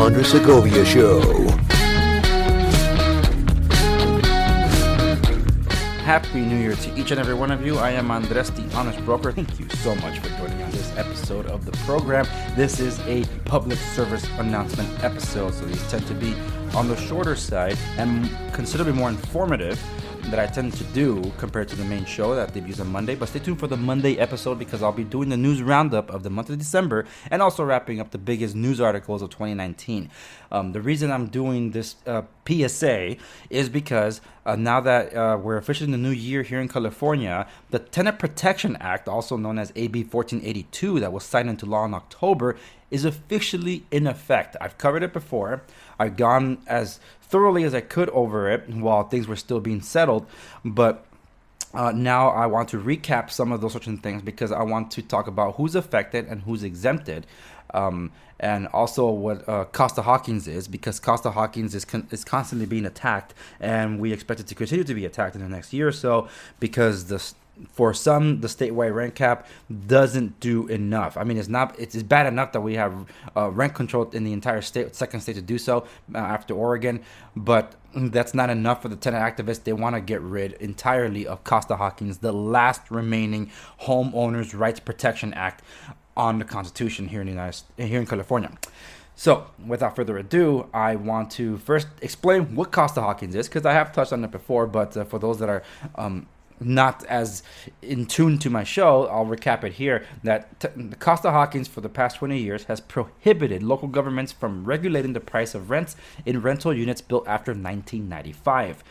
Andres Segovia Show. Happy New Year to each and every one of you. I am Andres, the Honest Broker. Thank you so much for joining me on this episode of the program. This is a public service announcement episode, so these tend to be on the shorter side and considerably more informative that I tend to do compared to the main show that debuts on Monday. But stay tuned for the Monday episode because I'll be doing the news roundup of the month of December and also wrapping up the biggest news articles of 2019. The reason I'm doing this PSA is because now that we're officially in the new year here in California, the Tenant Protection Act, also known as AB 1482, that was signed into law in October, is officially in effect. I've covered it before. I've gone as thoroughly as I could over it while things were still being settled, but now I want to recap some of those certain things because I want to talk about who's affected and who's exempted, and also what Costa-Hawkins is, because Costa-Hawkins is constantly being attacked, and we expect it to continue to be attacked in the next year or so because for some, the statewide rent cap doesn't do enough. I mean, it's bad enough that we have rent control in the entire state, second state to do so after Oregon, but that's not enough for the tenant activists. They want to get rid entirely of Costa-Hawkins, the last remaining Homeowners Rights Protection Act on the Constitution here in California. So, without further ado, I want to first explain what Costa-Hawkins is, because I have touched on it before, but for those that are not as in tune to my show, I'll recap it here, that Costa-Hawkins for the past 20 years has prohibited local governments from regulating the price of rents in rental units built after 1995.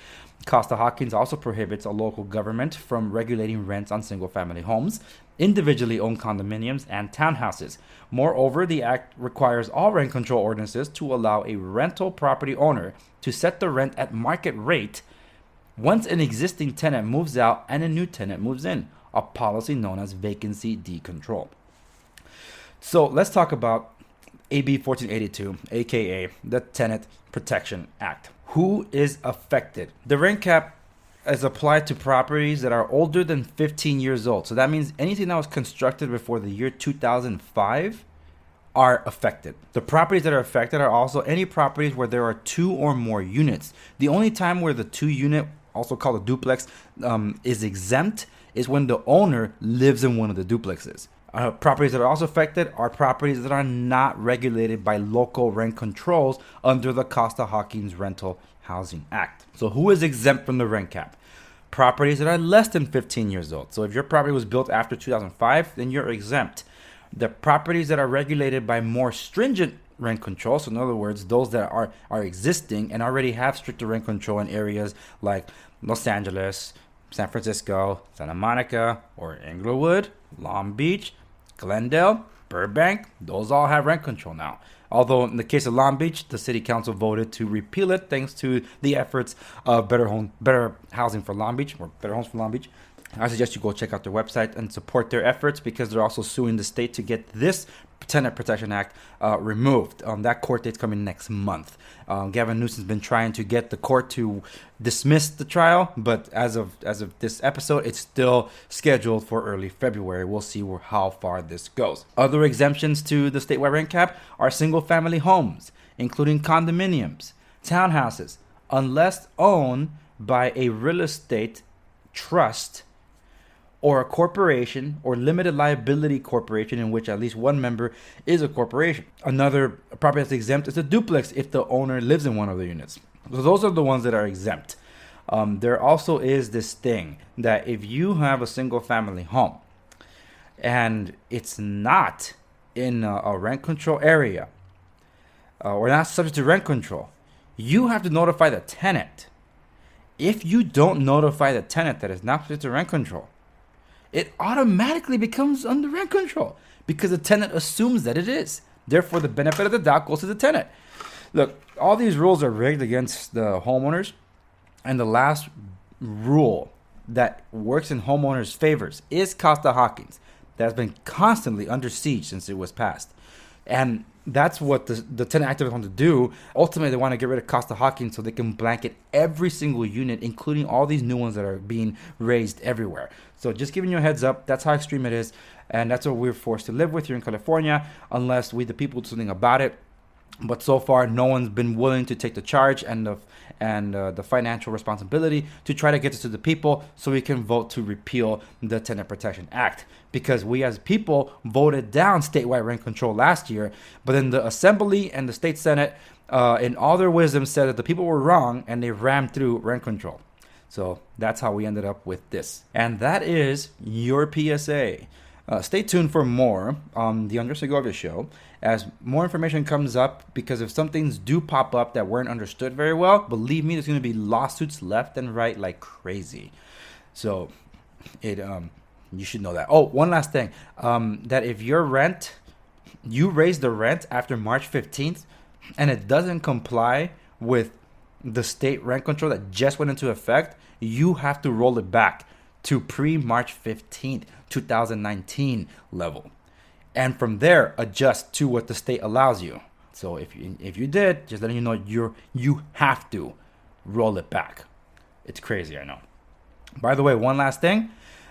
Costa-Hawkins also prohibits a local government from regulating rents on single-family homes, individually owned condominiums, and townhouses. Moreover, the act requires all rent control ordinances to allow a rental property owner to set the rent at market rate once an existing tenant moves out and a new tenant moves in, a policy known as vacancy decontrol. So let's talk about AB 1482, aka the Tenant Protection Act. Who is affected? The rent cap is applied to properties that are older than 15 years old. So that means anything that was constructed before the year 2005 are affected. The properties that are affected are also any properties where there are two or more units. The only time where the two unit, also called a duplex, is exempt is when the owner lives in one of the duplexes. Properties that are also affected are properties that are not regulated by local rent controls under the Costa-Hawkins Rental Housing Act. So who is exempt from the rent cap? Properties that are less than 15 years old. So if your property was built after 2005, then you're exempt. The properties that are regulated by more stringent rent control, so in other words, those that are existing and already have stricter rent control in areas like Los Angeles, San Francisco, Santa Monica, or Inglewood, Long Beach, Glendale, Burbank, those all have rent control now. Although in the case of Long Beach, the city council voted to repeal it thanks to the efforts of Better Housing for Long Beach, or Better Homes for Long Beach. I suggest you go check out their website and support their efforts because they're also suing the state to get this Tenant Protection Act removed. That court date's coming next month. Gavin Newsom's been trying to get the court to dismiss the trial, but as of this episode, it's still scheduled for early February. We'll see how far this goes. Other exemptions to the statewide rent cap are single-family homes, including condominiums, townhouses, unless owned by a real estate trust or a corporation or limited liability corporation in which at least one member is a corporation. Another property that's exempt is a duplex if the owner lives in one of the units. So those are the ones that are exempt. There also is this thing that if you have a single family home and it's not in a rent control area or not subject to rent control, you have to notify the tenant. If you don't notify the tenant that it's not subject to rent control, it automatically becomes under rent control because the tenant assumes that it is. Therefore, the benefit of the doubt goes to the tenant. Look, all these rules are rigged against the homeowners, and the last rule that works in homeowners' favors is Costa-Hawkins. That has been constantly under siege since it was passed. And that's what the tenant activists want to do. Ultimately, they want to get rid of Costa-Hawkins so they can blanket every single unit, including all these new ones that are being raised everywhere. So just giving you a heads up, that's how extreme it is. And that's what we're forced to live with here in California, unless we, the people, do something about it. But so far, no one's been willing to take the charge and the financial responsibility to try to get this to the people so we can vote to repeal the Tenant Protection Act. Because we as people voted down statewide rent control last year, but then the Assembly and the State Senate, in all their wisdom, said that the people were wrong and they rammed through rent control. So that's how we ended up with this. And that is your PSA. Stay tuned for more on the Andres Segovia Show as more information comes up, because if some things do pop up that weren't understood very well, believe me, there's going to be lawsuits left and right like crazy. So you should know that. Oh, one last thing, that if you raise the rent after March 15th and it doesn't comply with the state rent control that just went into effect, you have to roll it back to pre-March 15th, 2019 level. And from there, adjust to what the state allows you. So if you did, just letting you know, you have to roll it back. It's crazy, I know. By the way, one last thing.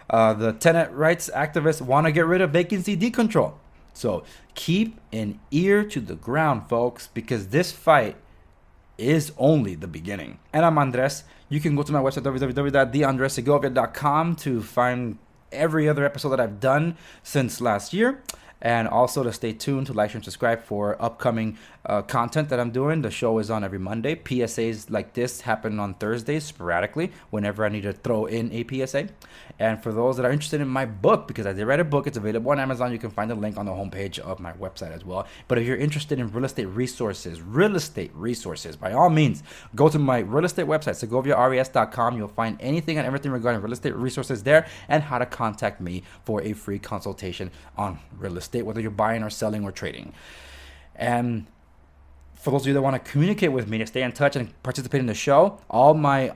The tenant rights activists want to get rid of vacancy decontrol. So keep an ear to the ground, folks, because this fight is only the beginning. And I'm Andres. You can go to my website, www.theandresegovia.com, to find every other episode that I've done since last year. And also to stay tuned, to like, share, and subscribe for upcoming content that I'm doing. The show is on every Monday. PSAs like this happen on Thursdays sporadically whenever I need to throw in a PSA. And for those that are interested in my book, because I did write a book, it's available on Amazon. You can find the link on the homepage of my website as well. But if you're interested in real estate resources, by all means, go to my real estate website, segoviares.com. You'll find anything and everything regarding real estate resources there, and how to contact me for a free consultation on real estate, whether you're buying or selling or trading. And for those of you that want to communicate with me, to stay in touch and participate in the show, all my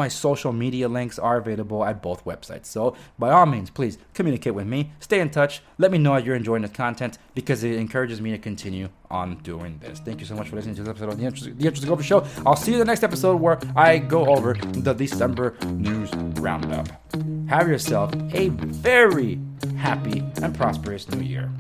social media links are available at both websites. So by all means, please communicate with me, stay in touch, let me know that you're enjoying this content, because it encourages me to continue on doing this. Thank you so much for listening to this episode of the Andres Segovia Show. I'll see you in the next episode where I go over the December news roundup. Have yourself a very happy and prosperous new year.